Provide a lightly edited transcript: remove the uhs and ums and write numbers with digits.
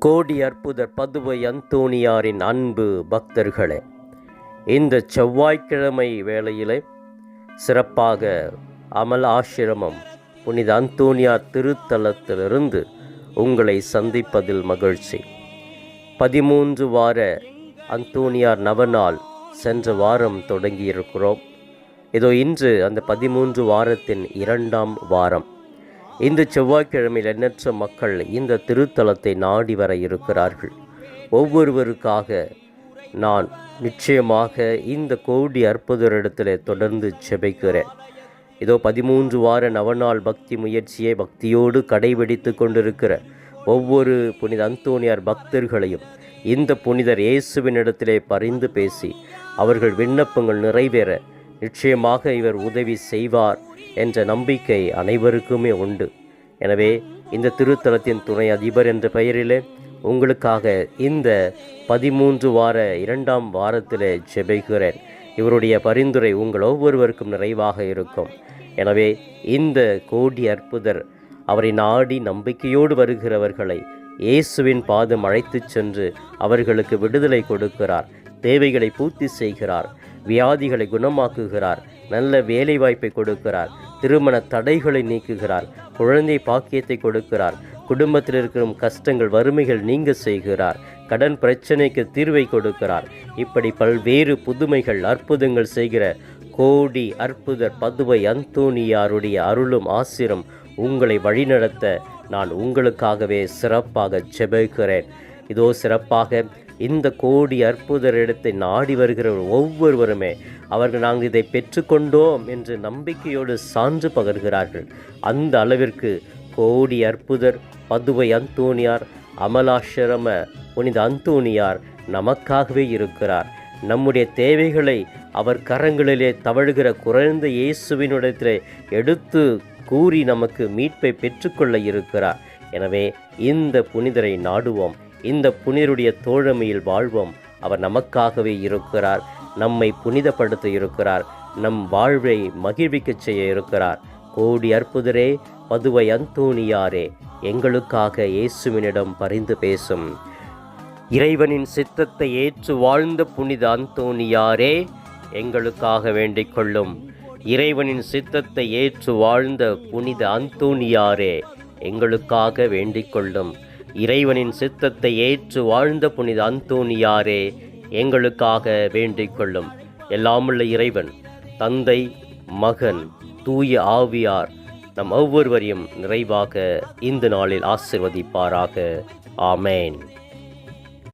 கோடி அற்புதர் பதுவை அந்தோணியாரின் அன்பு பக்தர்களே, இந்த செவ்வாய்க்கிழமை வேளையிலே சிறப்பாக அமல் ஆசிரமம் புனித அந்தோணியார் திருத்தலத்திலிருந்து உங்களை சந்திப்பதில் மகிழ்ச்சி. 13 வார அந்தோணியார் நவநாள் சென்ற வாரம் தொடங்கியிருக்கிறோம். இதோ இன்று அந்த 13 வாரத்தின் 2ஆம் வாரம். இந்த செவ்வாய்க்கிழமையில் எண்ணற்ற மக்கள் இந்த திருத்தலத்தை நாடி வர இருக்கிறார்கள். ஒவ்வொருவருக்காக நான் நிச்சயமாக இந்த கோடி அற்புதரிடத்தில் தொடர்ந்து ஜெபிக்கிறேன். இதோ 13 வார நவநாள் பக்தி முயற்சியை பக்தியோடு கடைபிடித்து கொண்டிருக்கிற ஒவ்வொரு புனித அந்தோணியார் பக்தர்களையும் இந்த புனிதர் இயேசுவினிடத்திலே பரிந்து பேசி அவர்கள் விண்ணப்பங்கள் நிறைவேற நிச்சயமாக இவர் உதவி செய்வார் என்ற நம்பிக்கை அனைவருக்குமே உண்டு. எனவே இந்த திருத்தலத்தின் துணை அதிபர் என்ற பெயரிலே உங்களுக்காக இந்த 13 வார 2ஆம் வாரத்திலே ஜெபிக்கிறேன். இவருடைய பரிந்துரை உங்கள் ஒவ்வொருவருக்கும் நிறைவாக இருக்கும். எனவே இந்த கோடி அற்புதர் அவரை நாடி நம்பிக்கையோடு வருகிறவர்களை இயேசுவின் பாதம் அழைத்து சென்று அவர்களுக்கு விடுதலை கொடுக்கிறார், தேவைகளை பூர்த்தி செய்கிறார், வியாதிகளை குணமாக்குகிறார், நல்ல வேலை வாய்ப்பை கொடுக்கிறார், திருமண தடைகளை நீக்குகிறார், குழந்தை பாக்கியத்தை கொடுக்கிறார், குடும்பத்தில் இருக்கிற கஷ்டங்கள் வறுமைகள் நீங்க செய்கிறார், கடன் பிரச்சனைக்கு தீர்வை கொடுக்கிறார். இப்படி பல்வேறு புதுமைகள் அற்புதங்கள் செய்கிற கோடி அற்புதர் பதுவை அந்தோணியாருடைய அருளும் ஆசிரம் உங்களை வழிநடத்த நான் உங்களுக்காகவே சிறப்பாக ஜெபிக்கிறேன். இதோ சிறப்பாக இந்த கோடி அற்புதரிடத்தை நாடி வருகிற ஒவ்வொருவருமே அவர்கள் நாங்கள் இதை பெற்றுக்கொண்டோம் என்று நம்பிக்கையோடு சான்று பகர்கிறார்கள். அந்த அளவிற்கு கோடி அற்புதர் பதுவை அந்தோணியார் அமலாசிரம புனித அந்தோணியார் நமக்காகவே இருக்கிறார். நம்முடைய தேவைகளை அவர் கரங்களிலே தவழுகிற குறைந்த இயேசுவினிடத்திலே எடுத்து கூறி நமக்கு மீட்பை பெற்றுக்கொள்ள இருக்கிறார். எனவே இந்த புனிதரை நாடுவோம், இந்த புனிதருடைய தோழமையில் வாழ்வோம். அவர் நமக்காகவே இருக்கிறார், நம்மை புனிதப்படுத்த இருக்கிறார், நம் வாழ்வை மகிழ்விக்க செய்ய இருக்கிறார். கோடி அற்புதரே பதுவை அந்தோணியாரே, எங்களுக்காக இயேசுவினிடம் பரிந்து பேசும். இறைவனின் சித்தத்தை ஏற்று வாழ்ந்த புனித அந்தோணியாரே, எங்களுக்காக வேண்டிக் கொள்ளும். இறைவனின் சித்தத்தை ஏற்று வாழ்ந்த புனித அந்தோணியாரே, எங்களுக்காக வேண்டிக் கொள்ளும். இறைவனின் சித்தத்தை ஏற்று வாழ்ந்த புனித அந்தோணியாரே, எங்களுக்காக வேண்டிக் கொள்ளும். எல்லாமுள்ள இறைவன் தந்தை, மகன், தூய ஆவியார் நம் ஒவ்வொருவரையும் நிறைவாக இந்த நாளில் ஆசிர்வதிப்பாராக. ஆமேன்.